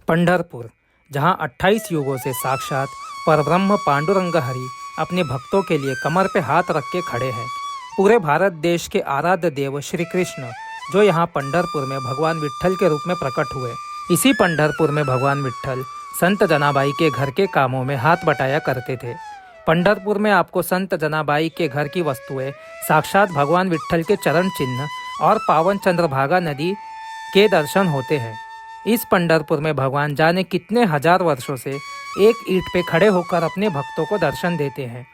पंढरपुर, जहाँ 28 युगों से साक्षात परब्रह्म पांडुरंग हरि अपने भक्तों के लिए कमर पे हाथ रख के खड़े हैं। पूरे भारत देश के आराध्य देव श्री कृष्ण जो यहाँ पंढरपुर में भगवान विट्ठल के रूप में प्रकट हुए। इसी पंढरपुर में भगवान विट्ठल संत जनाबाई के घर के कामों में हाथ बटाया करते थे। पंढरपुर में आपको संत जनाबाई के घर की वस्तुएं साक्षात भगवान विट्ठल के चरण चिन्ह और पावन चंद्रभागा नदी के दर्शन होते हैं। इस पंढरपुर में भगवान जाने कितने हजार वर्षों से एक ईंट पे खड़े होकर अपने भक्तों को दर्शन देते हैं।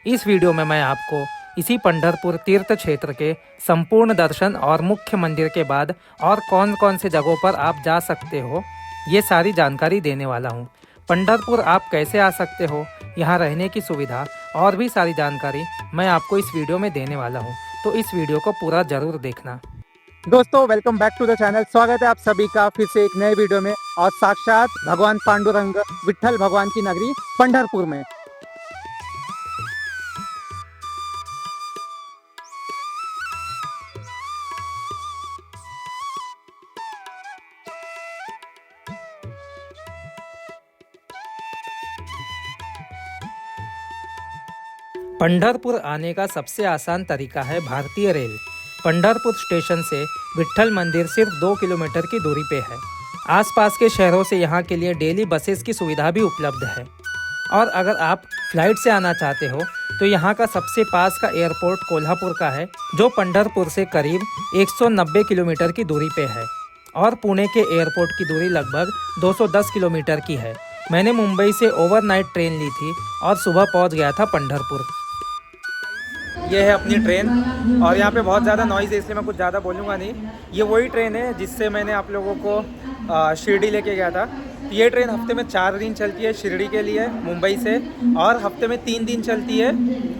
इस वीडियो में मैं आपको इसी पंढरपुर तीर्थ क्षेत्र के संपूर्ण दर्शन और मुख्य मंदिर के बाद और कौन कौन से जगहों पर आप जा सकते हो, ये सारी जानकारी देने वाला हूँ। पंढरपुर आप कैसे आ सकते हो, यहाँ रहने की सुविधा और भी सारी जानकारी मैं आपको इस वीडियो में देने वाला हूँ, तो इस वीडियो को पूरा जरूर देखना। दोस्तों welcome back to the channel. स्वागत है आप सभी का फिर से एक नए वीडियो में और साक्षात भगवान पांडुरंग विट्ठल भगवान की नगरी पंढरपुर में। पंढरपुर आने का सबसे आसान तरीका है भारतीय रेल। पंढरपुर स्टेशन से विट्ठल मंदिर सिर्फ 2 किलोमीटर की दूरी पे है। आसपास के शहरों से यहाँ के लिए डेली बसेस की सुविधा भी उपलब्ध है। और अगर आप फ्लाइट से आना चाहते हो तो यहाँ का सबसे पास का एयरपोर्ट कोल्हापुर का है, जो पंढरपुर से करीब 190 किलोमीटर की दूरी पे है। और पुणे के एयरपोर्ट की दूरी लगभग 210 किलोमीटर की है। मैंने मुंबई से ओवरनाइट ट्रेन ली थी और सुबह पहुँच गया था पंढरपुर। ये है अपनी ट्रेन और यहाँ पे बहुत ज़्यादा नॉइज़ है, इसलिए मैं कुछ ज़्यादा बोलूँगा नहीं। ये वही ट्रेन है जिससे मैंने आप लोगों को शिरडी लेके गया था। ये ट्रेन हफ्ते में 4 दिन चलती है शिरडी के लिए मुंबई से, और हफ्ते में 3 दिन चलती है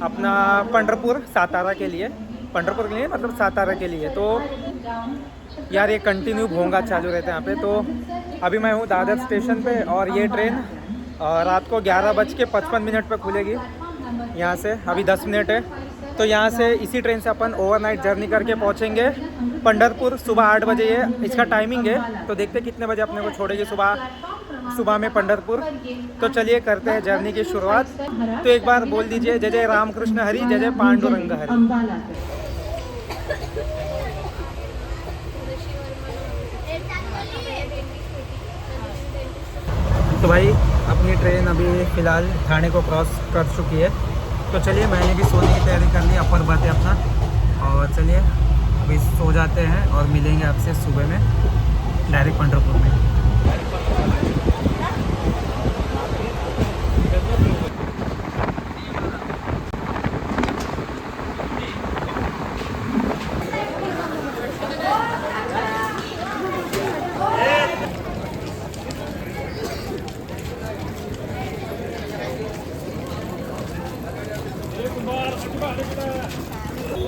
अपना पंढरपुर सातारा के लिए। पंढरपुर के लिए मतलब सातारा के लिए। तो यार ये कंटिन्यू भोंगा चालू रहता है यहाँ पे। तो अभी मैं हूँ दादर स्टेशन पे और ये ट्रेन रात को 11:55 पर खुलेगी यहाँ से। अभी 10 मिनट है, तो यहाँ से इसी ट्रेन से अपन ओवरनाइट जर्नी करके पहुँचेंगे पंढरपुर। सुबह 8 बजे ये इसका टाइमिंग है, तो देखते कितने बजे अपने को छोड़ेगी सुबह में पंढरपुर। तो चलिए करते हैं जर्नी की शुरुआत। तो एक बार बोल दीजिए जय जय रामकृष्ण हरि, जय जय पांडुरंग हरि। तो भाई अपनी ट्रेन अभी फ़िलहाल थाने को क्रॉस कर चुकी है। तो चलिए मैंने भी सोने की तैयारी कर ली, अपर बात है अपना। और चलिए अभी सो जाते हैं और मिलेंगे आपसे सुबह में डायरेक्ट पंढरपुर में।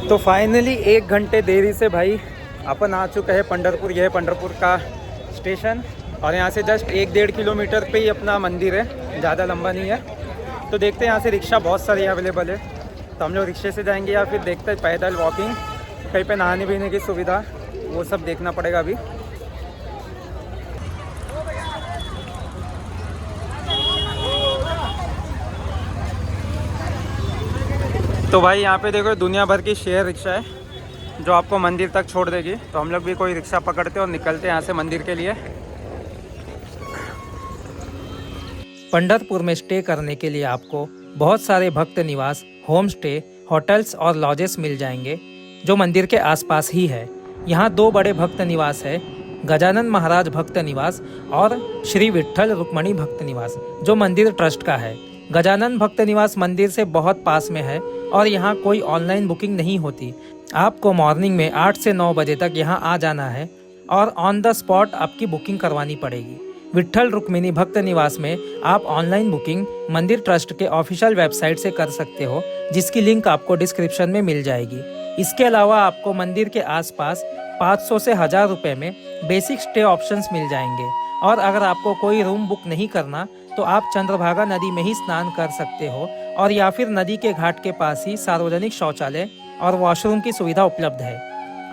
तो फाइनली 1 घंटे देरी से भाई अपन आ चुके हैं पंढरपुर। यह है पंढरपुर का स्टेशन और यहाँ से जस्ट 1-1.5 किलोमीटर पे ही अपना मंदिर है, ज़्यादा लंबा नहीं है। तो देखते हैं, यहाँ से रिक्शा बहुत सारी अवेलेबल है, तो हम लोग रिक्शे से जाएंगे या फिर देखते हैं पैदल वॉकिंग। कहीं पे नहाने पीने की सुविधा वो सब देखना पड़ेगा अभी। तो भाई यहाँ पे देखो दुनिया भर की शेयर रिक्शा है जो आपको मंदिर तक छोड़ देगी। तो हम लोग भी कोई रिक्शा पकड़ते और निकलते हैं यहाँ से मंदिर के लिए। पंढरपुर में स्टे करने के लिए आपको बहुत सारे भक्त निवास, होम स्टे, होटल्स और लॉजेस मिल जाएंगे जो मंदिर के आसपास ही है। यहाँ 2 बड़े भक्त निवास है, गजानन महाराज भक्त निवास और श्री विट्ठल रुक्मणी भक्त निवास, जो मंदिर ट्रस्ट का है। गजानन भक्त निवास मंदिर से बहुत पास में है और यहाँ कोई ऑनलाइन बुकिंग नहीं होती। आपको मॉर्निंग में 8 से 9 बजे तक यहाँ आ जाना है और ऑन द स्पॉट आपकी बुकिंग करवानी पड़ेगी। विट्ठल रुक्मिणी भक्त निवास में आप ऑनलाइन बुकिंग मंदिर ट्रस्ट के ऑफिशियल वेबसाइट से कर सकते हो, जिसकी लिंक आपको डिस्क्रिप्शन में मिल जाएगी। इसके अलावा आपको मंदिर के आसपास 500 से 1000 रुपये में बेसिक स्टे ऑप्शंस मिल जाएंगे। और अगर आपको कोई रूम बुक नहीं करना तो आप चंद्रभागा नदी में ही स्नान कर सकते हो, और या फिर नदी के घाट के पास ही सार्वजनिक शौचालय और वॉशरूम की सुविधा उपलब्ध है।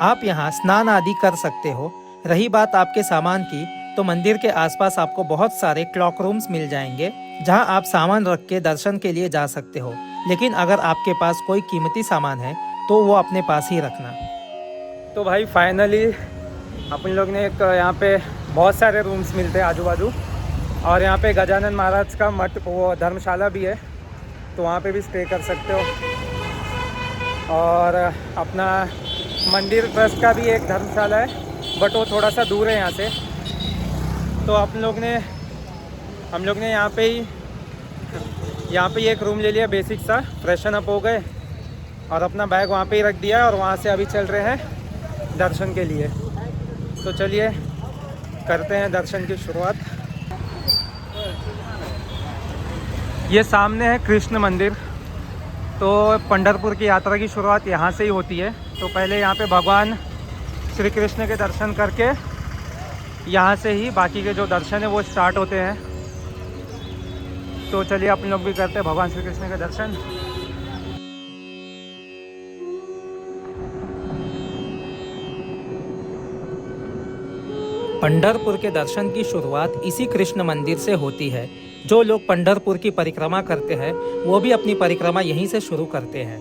आप यहाँ स्नान आदि कर सकते हो। रही बात आपके सामान की, तो मंदिर के आसपास आपको बहुत सारे क्लॉक रूम्स मिल जाएंगे जहां आप सामान रख के दर्शन के लिए जा सकते हो। लेकिन अगर आपके पास कोई कीमती सामान है तो वो अपने पास ही रखना। तो भाई फाइनली अपन लोग ने एक यहाँ पे बहुत सारे रूम्स मिलते हैं आजू बाजू, और यहाँ पे गजानन महाराज का मठ वो धर्मशाला भी है, तो वहाँ पे भी स्टे कर सकते हो। और अपना मंदिर ट्रस्ट का भी एक धर्मशाला है, बट वो थोड़ा सा दूर है यहाँ से। तो हम लोग ने यहाँ पे ही एक रूम ले लिया बेसिक सा, फ्रेशन अप हो गए और अपना बैग वहाँ पे ही रख दिया, और वहाँ से अभी चल रहे हैं दर्शन के लिए। तो चलिए करते हैं दर्शन की शुरुआत। ये सामने है कृष्ण मंदिर। तो पंढरपुर की यात्रा की शुरुआत यहाँ से ही होती है। तो पहले यहाँ पे भगवान श्री कृष्ण के दर्शन करके यहाँ से ही बाकी के जो दर्शन है वो स्टार्ट होते हैं। तो चलिए अपन लोग भी करते हैं भगवान श्री कृष्ण के दर्शन। पंढरपुर के दर्शन की शुरुआत इसी कृष्ण मंदिर से होती है। जो लोग पंढरपुर की परिक्रमा करते हैं वो भी अपनी परिक्रमा यहीं से शुरू करते हैं।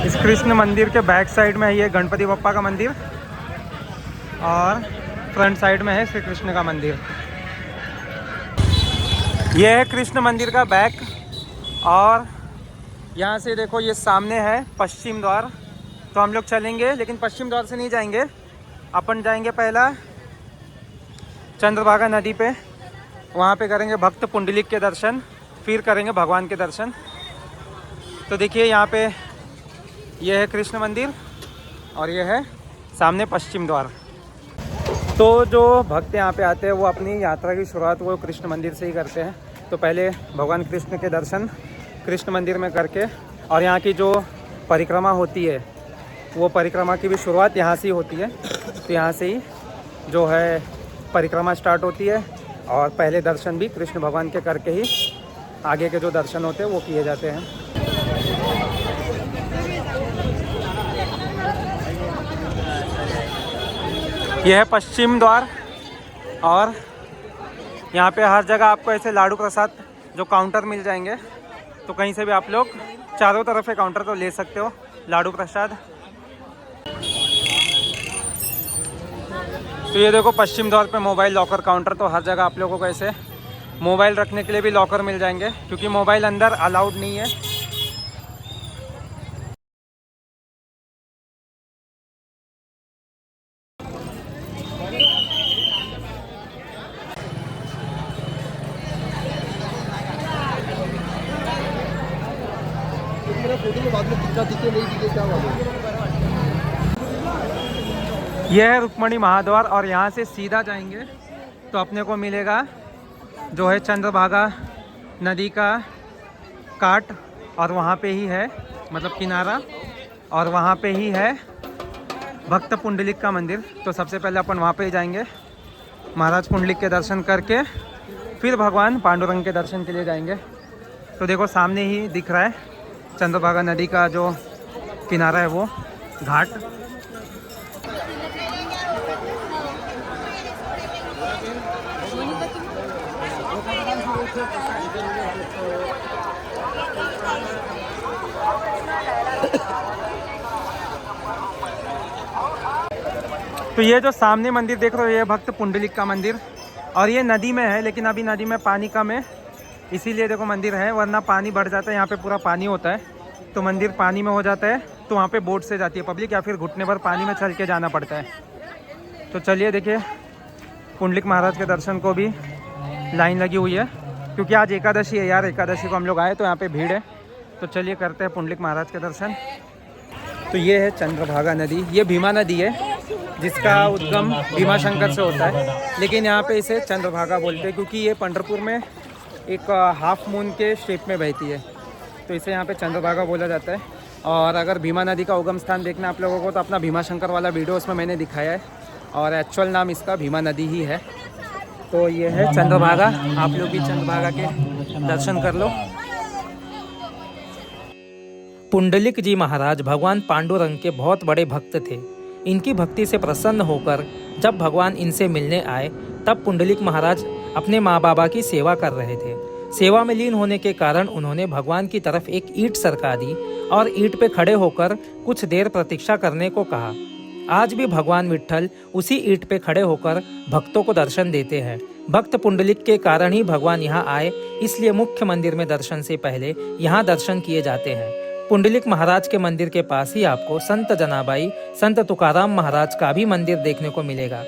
इस कृष्ण मंदिर के बैक साइड में है ये गणपति बप्पा का मंदिर, और फ्रंट साइड में है श्री कृष्ण का मंदिर। यह है कृष्ण मंदिर का बैक, और यहाँ से देखो ये सामने है पश्चिम द्वार। तो हम लोग चलेंगे, लेकिन पश्चिम द्वार से नहीं जाएंगे, अपन जाएंगे पहला चंद्रभागा नदी पे, वहाँ पे करेंगे भक्त पुंडलिक के दर्शन, फिर करेंगे भगवान के दर्शन। तो देखिए यहाँ पे ये है कृष्ण मंदिर और ये है सामने पश्चिम द्वार। तो जो भक्त यहाँ पे आते हैं वो अपनी यात्रा की शुरुआत वो कृष्ण मंदिर से ही करते हैं। तो पहले भगवान कृष्ण के दर्शन कृष्ण मंदिर में करके, और यहाँ की जो परिक्रमा होती है वो परिक्रमा की भी शुरुआत यहाँ से ही होती है। तो यहाँ से ही जो है परिक्रमा स्टार्ट होती है, और पहले दर्शन भी कृष्ण भगवान के करके ही आगे के जो दर्शन होते हैं वो किए जाते हैं। यह है पश्चिम द्वार, और यहाँ पे हर जगह आपको ऐसे लाडू प्रसाद जो काउंटर मिल जाएंगे। तो कहीं से भी आप लोग चारों तरफ से काउंटर तो ले सकते हो लाडू प्रसाद। तो ये देखो पश्चिम द्वार पे मोबाइल लॉकर काउंटर। तो हर जगह आप लोगों को ऐसे मोबाइल रखने के लिए भी लॉकर मिल जाएंगे, क्योंकि मोबाइल अंदर अलाउड नहीं है। यह है रुक्मणी महाद्वार, और यहाँ से सीधा जाएंगे तो अपने को मिलेगा जो है चंद्रभागा नदी का काट, और वहाँ पे ही है मतलब किनारा, और वहाँ पे ही है भक्त पुंडलिक का मंदिर। तो सबसे पहले अपन वहाँ पे ही जाएंगे, महाराज पुंडलिक के दर्शन करके फिर भगवान पांडुरंग के दर्शन के लिए जाएंगे। तो देखो सामने ही दिख रहा है चंद्रभागा नदी का जो किनारा है वो घाट। तो ये जो सामने मंदिर देख रहे हो ये भक्त पुंडलिक का मंदिर, और ये नदी में है, लेकिन अभी नदी में पानी कम है इसीलिए देखो मंदिर है, वरना पानी बढ़ जाता है। यहाँ पे पूरा पानी होता है तो मंदिर पानी में हो जाता है, तो वहाँ पे बोट से जाती है पब्लिक, या फिर घुटने भर पानी में चल के जाना पड़ता है। तो चलिए देखिए पुंडलिक महाराज के दर्शन को भी लाइन लगी हुई है, क्योंकि आज एकादशी है यार, एकादशी को हम लोग आए तो यहाँ पे भीड़ है। तो चलिए करते हैं पुंडलिक महाराज के दर्शन। तो ये है चंद्रभागा नदी, ये भीमा नदी है जिसका उद्गम भीमा शंकर से होता है, लेकिन यहाँ पे इसे चंद्रभागा बोलते हैं क्योंकि ये पंढरपुर में एक हाफ मून के शेप में बहती है, तो इसे यहाँ पे चंद्रभागा बोला जाता है। और अगर भीमा नदी का उगम स्थान देखना आप लोगों को तो अपना भीमा शंकर वाला वीडियो उसमें मैंने दिखाया है, और एक्चुअल नाम इसका भीमा नदी ही है। तो ये है चंद्रभागा, आप लोग भी चंद्रभागा के दर्शन कर लो। पुंडलिक जी महाराज भगवान पांडुरंग के बहुत बड़े भक्त थे। इनकी भक्ति से प्रसन्न होकर जब भगवान इनसे मिलने आए तब पुंडलिक महाराज अपने माँ बाबा की सेवा कर रहे थे। सेवा में लीन होने के कारण उन्होंने भगवान की तरफ एक ईंट सरका दी और ईंट पे खड़े होकर कुछ देर प्रतीक्षा करने को कहा। आज भी भगवान विट्ठल उसी ईंट पे खड़े होकर भक्तों को दर्शन देते हैं। भक्त पुंडलिक के कारण ही भगवान यहाँ आए, इसलिए मुख्य मंदिर में दर्शन से पहले यहाँ दर्शन किए जाते हैं। पुंडलिक महाराज के मंदिर के पास ही आपको संत जनाबाई, संत तुकाराम महाराज का भी मंदिर देखने को मिलेगा।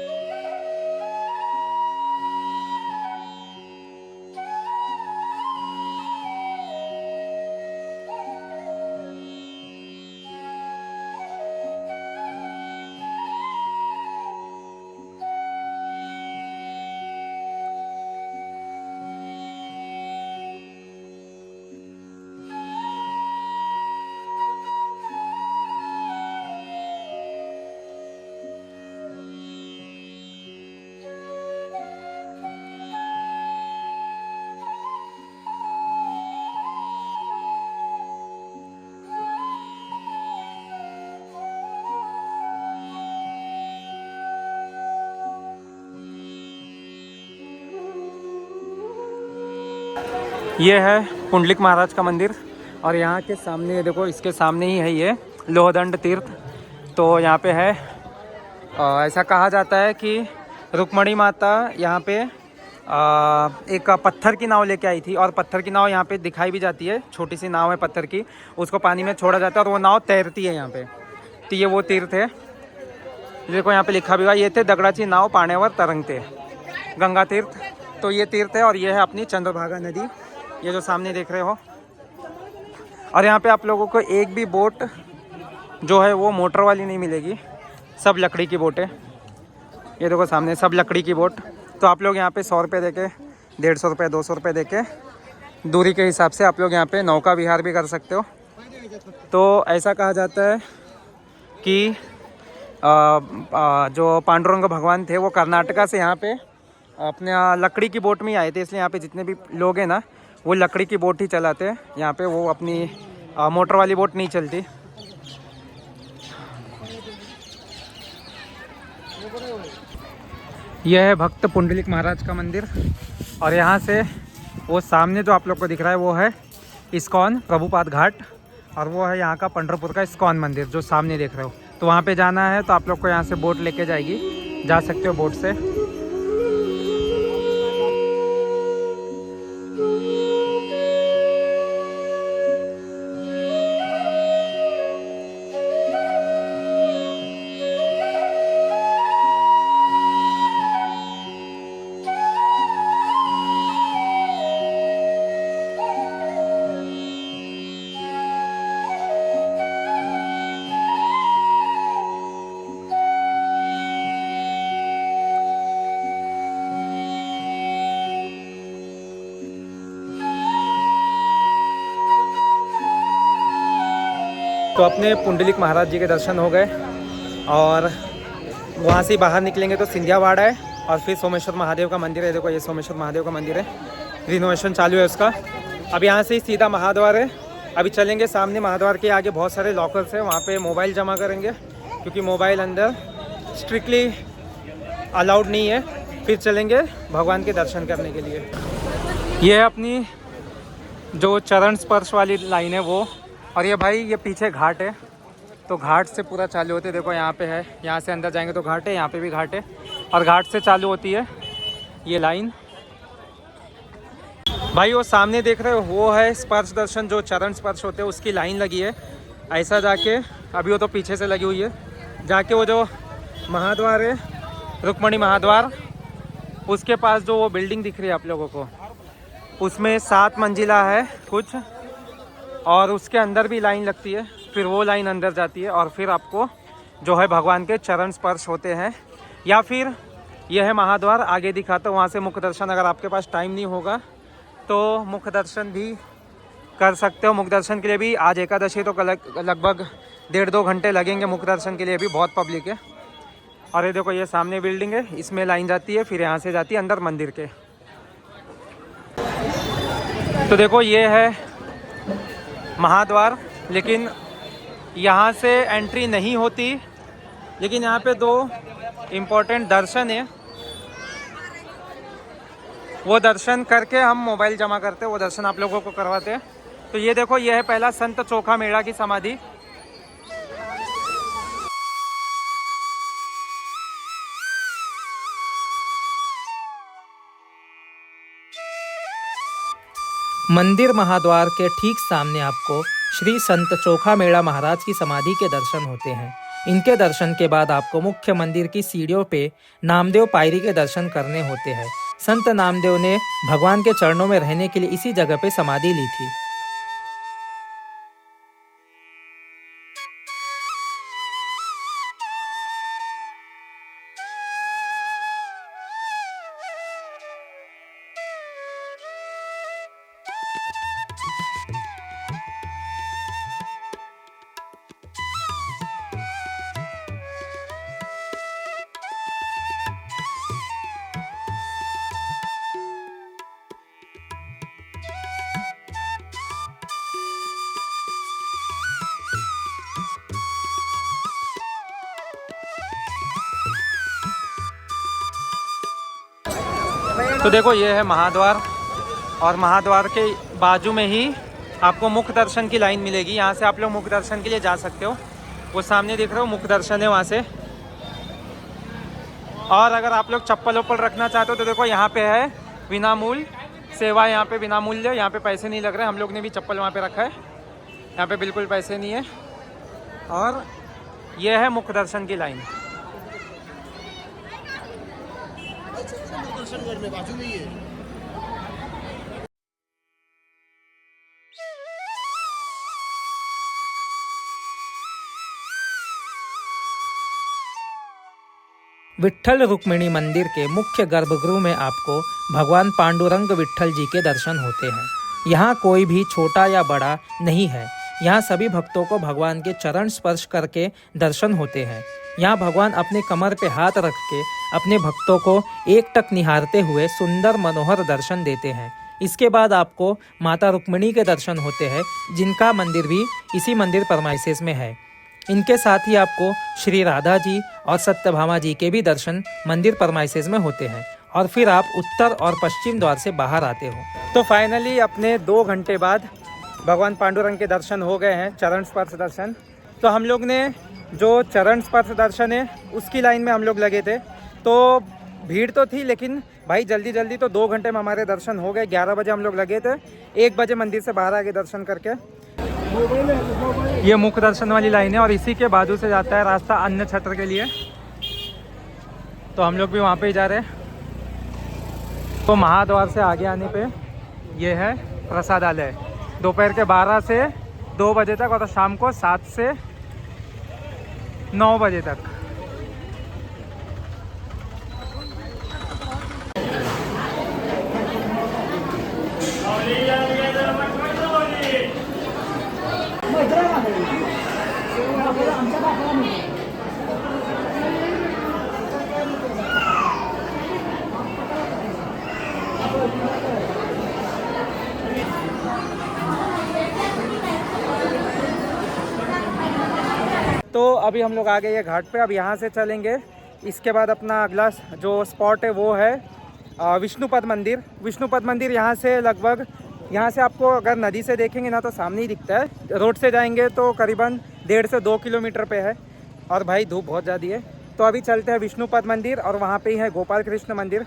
ये है पुंडलिक महाराज का मंदिर और यहाँ के सामने देखो, इसके सामने ही है ये लोहदंड तीर्थ। तो यहाँ पे है ऐसा कहा जाता है कि रुक्मणी माता यहाँ पे एक पत्थर की नाव लेके आई थी और पत्थर की नाव यहाँ पे दिखाई भी जाती है। छोटी सी नाव है पत्थर की, उसको पानी में छोड़ा जाता है और वो नाव तैरती है यहाँ पे। तो ये वो तीर्थ है, देखो यहाँ पे लिखा भी हुआ, ये थे दगड़ाची नाव पानेवर तरंगते, गंगा तीर्थ। तो ये तीर्थ है और ये है अपनी चंद्रभागा नदी, ये जो सामने देख रहे हो। और यहाँ पे आप लोगों को एक भी बोट जो है वो मोटर वाली नहीं मिलेगी, सब लकड़ी की बोट है। ये देखो सामने सब लकड़ी की बोट। तो आप लोग यहाँ पे 100 रुपये दे के, 150 रुपये, 200 रुपये दे के दूरी के हिसाब से आप लोग यहाँ पे नौका विहार भी कर सकते हो। तो ऐसा कहा जाता है कि जो पांडुरंग भगवान थे वो कर्नाटका से यहाँ पे अपने लकड़ी की बोट में ही आए थे, इसलिए यहाँ पे जितने भी लोग हैं ना वो लकड़ी की बोट ही चलाते हैं। यहाँ पे वो अपनी मोटर वाली बोट नहीं चलती। यह है भक्त पुंडलिक महाराज का मंदिर और यहाँ से वो सामने जो आप लोग को दिख रहा है वो है इस्कॉन प्रभुपाद घाट और वो है यहाँ का पंढरपुर का इस्कॉन मंदिर जो सामने देख रहे हो। तो वहाँ पे जाना है तो आप लोग को यहाँ से बोट लेके जाएगी, जा सकते हो बोट से। तो अपने पुंडलिक महाराज जी के दर्शन हो गए और वहाँ से बाहर निकलेंगे तो सिंधियावाड़ा है और फिर सोमेश्वर महादेव का मंदिर है। देखो ये सोमेश्वर महादेव का मंदिर है, रिनोवेशन चालू है उसका। अब यहाँ से ही सीधा महाद्वार है। अभी चलेंगे सामने, महाद्वार के आगे बहुत सारे लॉकर्स है, वहाँ पे मोबाइल जमा करेंगे क्योंकि मोबाइल अंदर स्ट्रिक्टली अलाउड नहीं है। फिर चलेंगे भगवान के दर्शन करने के लिए। ये है अपनी जो चरण स्पर्श वाली लाइन है वो। और ये भाई ये पीछे घाट है, तो घाट से पूरा चालू होते, देखो यहाँ पे है, यहाँ से अंदर जाएंगे तो घाट है, यहाँ पे भी घाट है और घाट से चालू होती है ये लाइन। भाई वो सामने देख रहे हो वो है स्पर्श दर्शन, जो चरण स्पर्श होते हैं उसकी लाइन लगी है। ऐसा जाके अभी वो तो पीछे से लगी हुई है, जाके वो जो महाद्वार है रुक्मणी महाद्वार, उसके पास जो वो बिल्डिंग दिख रही है आप लोगों को, उसमें 7 मंजिला है कुछ, और उसके अंदर भी लाइन लगती है। फिर वो लाइन अंदर जाती है और फिर आपको जो है भगवान के चरण स्पर्श होते हैं। या फिर यह है महाद्वार, आगे दिखाता हूँ, वहाँ से मुख दर्शन अगर आपके पास टाइम नहीं होगा तो मुख दर्शन भी कर सकते हो। मुख दर्शन के लिए भी आज एकादशी तो लगभग 1.5-2 घंटे लगेंगे मुख दर्शन के लिए भी, बहुत पब्लिक है। और ये देखो ये सामने बिल्डिंग है, इसमें लाइन जाती है, फिर यहाँ से जाती है अंदर मंदिर के। तो देखो ये है महाद्वार, लेकिन यहाँ से एंट्री नहीं होती, लेकिन यहाँ पे 2 इम्पोर्टेंट दर्शन है, वो दर्शन करके हम मोबाइल जमा करते हैं, वो दर्शन आप लोगों को करवाते हैं। तो ये देखो ये है पहला संत चोखा मेड़ा की समाधि। मंदिर महाद्वार के ठीक सामने आपको श्री संत चोखा मेड़ा महाराज की समाधि के दर्शन होते हैं। इनके दर्शन के बाद आपको मुख्य मंदिर की सीढ़ियों पे नामदेव पायरी के दर्शन करने होते हैं। संत नामदेव ने भगवान के चरणों में रहने के लिए इसी जगह पे समाधि ली थी। तो देखो ये है महाद्वार, और महाद्वार के बाजू में ही आपको मुख्य दर्शन की लाइन मिलेगी। यहाँ से आप लोग मुख्य दर्शन के लिए जा सकते हो, वो सामने दिख रहे हो मुख्य दर्शन है वहाँ से। और अगर आप लोग चप्पल वप्पल रखना चाहते हो तो देखो यहाँ पे है बिना मूल्य सेवा, यहाँ पे बिना मूल्य, यहाँ पे पैसे नहीं लग रहे। हम लोग ने भी चप्पल वहाँ पे रखा है, यहाँ पे बिल्कुल पैसे नहीं है। और ये है मुख्य दर्शन की लाइन। विट्ठल रुक्मिणी मंदिर के मुख्य गर्भगृह में आपको भगवान पांडुरंग विट्ठल जी के दर्शन होते हैं। यहाँ कोई भी छोटा या बड़ा नहीं है, यहाँ सभी भक्तों को भगवान के चरण स्पर्श करके दर्शन होते हैं। यहाँ भगवान अपने कमर पे हाथ रख के अपने भक्तों को एकटक निहारते हुए सुंदर मनोहर दर्शन देते हैं। इसके बाद आपको माता रुक्मिणी के दर्शन होते हैं, जिनका मंदिर भी इसी मंदिर परमाइसेस में है। इनके साथ ही आपको श्री राधा जी और सत्यभामा जी के भी दर्शन मंदिर परमाइसेस में होते हैं। और फिर आप उत्तर और पश्चिम द्वार से बाहर आते हो। तो फाइनली अपने 2 घंटे बाद भगवान पांडुरंग के दर्शन हो गए हैं, चरण स्पर्श दर्शन। तो हम लोग ने जो चरण स्पर्श दर्शन है उसकी लाइन में हम लोग लगे थे, तो भीड़ तो थी, लेकिन भाई जल्दी जल्दी तो 2 घंटे में हमारे दर्शन हो गए। 11 बजे हम लोग लगे थे, 1 बजे मंदिर से बाहर आके दर्शन करके। ये मुख्य दर्शन वाली लाइन है और इसी के बाजू से जाता है रास्ता अन्य छत्र के लिए, तो हम लोग भी वहाँ पे ही जा रहे हैं। तो महाद्वार से आगे आने पे ये है प्रसादालय, दोपहर के 12 से 2 बजे तक और शाम को 7 से 9 बजे तक। तो अभी हम लोग आ गए हैं घाट पे, अब यहाँ से चलेंगे। इसके बाद अपना अगला जो स्पॉट है वो है विष्णुपद मंदिर। विष्णुपद मंदिर यहाँ से लगभग, यहाँ से आपको अगर नदी से देखेंगे ना तो सामने ही दिखता है। रोड से जाएंगे तो करीबन 1.5 से 2 किलोमीटर पे है। और भाई धूप बहुत ज़्यादा है, तो अभी चलते हैं विष्णुपद मंदिर। और वहाँ पे ही है गोपाल कृष्ण मंदिर,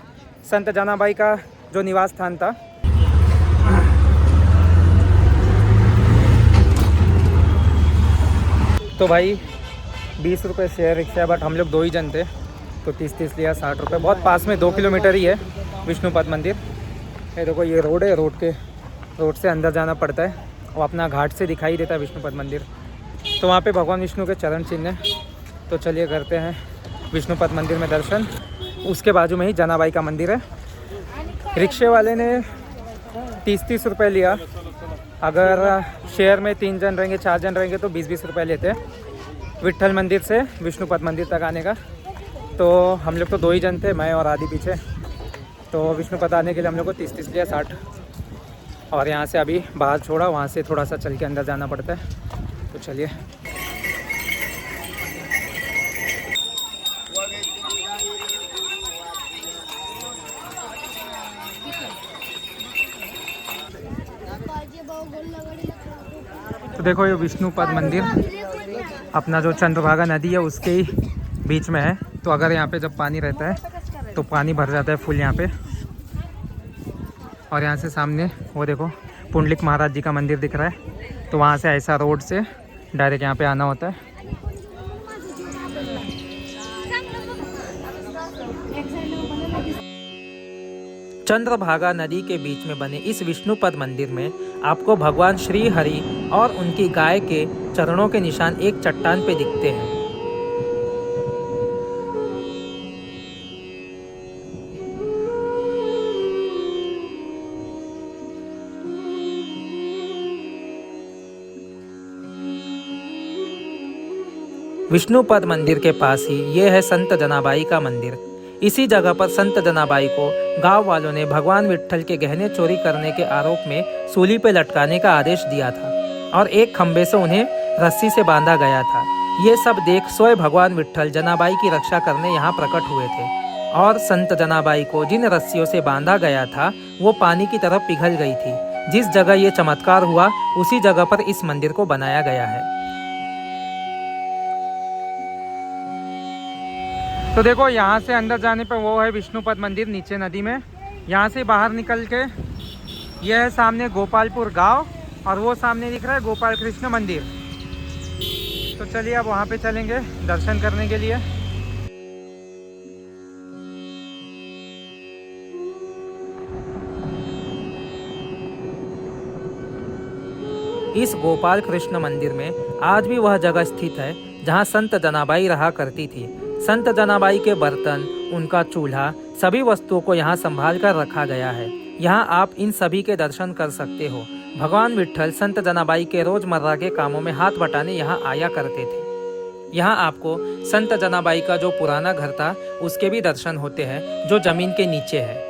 संत जनाबाई का जो निवास स्थान था। तो भाई 20 रुपये शेयर रिक्शा, बट हम लोग 2 ही जन थे तो 30-30 लिया, 60 रुपये। बहुत पास में 2 किलोमीटर ही है विष्णुपद मंदिर। ये देखो ये रोड है, रोड से अंदर जाना पड़ता है और अपना घाट से दिखाई देता है विष्णुपद मंदिर। तो वहाँ पे भगवान विष्णु के चरण चिन्ह है। तो चलिए करते हैं विष्णुपद मंदिर में दर्शन। उसके बाजू में ही जनाबाई का मंदिर है। रिक्शे वाले ने 30-30 रुपये लिया, अगर शेयर में 3 जन रहेंगे 4 जन रहेंगे तो 20-20 रुपये लेते हैं विट्ठल मंदिर से विष्णुपद मंदिर तक आने का। तो हम लोग तो 2 ही जन थे, मैं और आदि पीछे। तो विष्णुपद आने के लिए हम लोग को 30 लिया 60। और यहाँ से अभी बाहर छोड़ा, वहाँ से थोड़ा सा चल के अंदर जाना पड़ता है। तो चलिए। तो देखो ये विष्णुपद मंदिर अपना जो चंद्रभागा नदी है उसके ही बीच में है। तो अगर यहाँ पे जब पानी रहता है तो पानी भर जाता है फुल यहाँ पे। और यहाँ से सामने वो देखो पुंडलिक महाराज जी का मंदिर दिख रहा है। तो वहाँ से ऐसा रोड से डायरेक्ट यहाँ पे आना होता है। चंद्रभागा नदी के बीच में बने इस विष्णुपद मंदिर में आपको भगवान श्री हरि और उनकी गाय के चरणों के निशान एक चट्टान पे दिखते हैं। विष्णुपद मंदिर के पास ही ये है संत जनाबाई का मंदिर। इसी जगह पर संत जनाबाई को गांव वालों ने भगवान विट्ठल के गहने चोरी करने के आरोप में सूली पे लटकाने का आदेश दिया था और एक खंबे से उन्हें रस्सी से बांधा गया था। ये सब देख स्वयं भगवान विट्ठल जनाबाई की रक्षा करने यहाँ प्रकट हुए थे और संत जनाबाई को जिन रस्सियों से बांधा गया था वो पानी की तरफ पिघल गई थी। जिस जगह ये चमत्कार हुआ उसी जगह पर इस मंदिर को बनाया गया है। तो देखो यहाँ से अंदर जाने पर वो है विष्णुपद मंदिर नीचे नदी में। यहाँ से बाहर निकल के यह है सामने गोपालपुर गांव और वो सामने दिख रहा है गोपाल कृष्ण मंदिर। तो चलिए अब वहाँ पे चलेंगे दर्शन करने के लिए। इस गोपाल कृष्ण मंदिर में आज भी वह जगह स्थित है जहाँ संत जनाबाई रहा करती थी। संत जनाबाई के बर्तन, उनका चूल्हा, सभी वस्तुओं को यहाँ संभाल कर रखा गया है। यहाँ आप इन सभी के दर्शन कर सकते हो। भगवान विट्ठल संत जनाबाई के रोजमर्रा के कामों में हाथ बटाने यहाँ आया करते थे। यहाँ आपको संत जनाबाई का जो पुराना घर था उसके भी दर्शन होते हैं जो जमीन के नीचे है।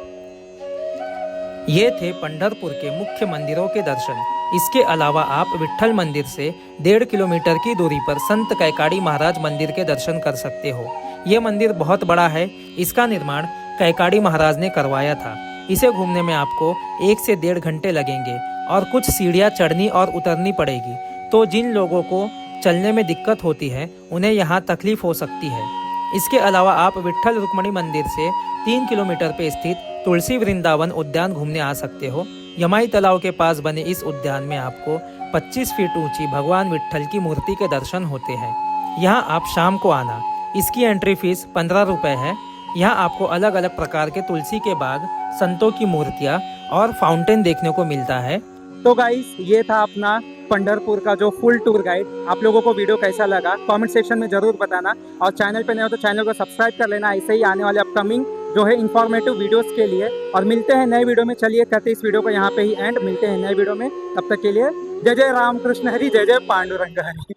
ये थे पंढरपुर के मुख्य मंदिरों के दर्शन। इसके अलावा आप विट्ठल मंदिर से 1.5 किलोमीटर की दूरी पर संत कैकाड़ी महाराज मंदिर के दर्शन कर सकते हो। ये मंदिर बहुत बड़ा है। इसका निर्माण कैकाड़ी महाराज ने करवाया था। इसे घूमने में आपको 1 से 1.5 घंटे लगेंगे और कुछ सीढ़ियाँ चढ़नी और उतरनी पड़ेगी। तो जिन लोगों को चलने में दिक्कत होती है उन्हें यहाँ तकलीफ हो सकती है। इसके अलावा आप विट्ठल रुक्मणी मंदिर से 3 किलोमीटर पे स्थित तुलसी वृंदावन उद्यान घूमने आ सकते हो। यमाई तालाब के पास बने इस उद्यान में आपको 25 फीट ऊंची भगवान विट्ठल की मूर्ति के दर्शन होते हैं। यहाँ आप शाम को आना। इसकी एंट्री फीस 15 रुपये है। यहाँ आपको अलग अलग प्रकार के तुलसी के बाग, संतों की मूर्तियाँ और फाउंटेन देखने को मिलता है। तो गाइस ये था अपना पंढरपुर का जो फुल टूर गाइड। आप लोगों को वीडियो कैसा लगा कमेंट सेक्शन में जरूर बताना और चैनल पे नए हो तो चैनल को सब्सक्राइब कर लेना ऐसे ही आने वाले अपकमिंग जो है इंफॉर्मेटिव वीडियोस के लिए। और मिलते हैं नए वीडियो में। चलिए करते इस वीडियो को यहाँ पे ही एंड। मिलते हैं नए वीडियो में, तब तक के लिए जय जय राम कृष्ण हरि, जय जय पांडुरंग हरि।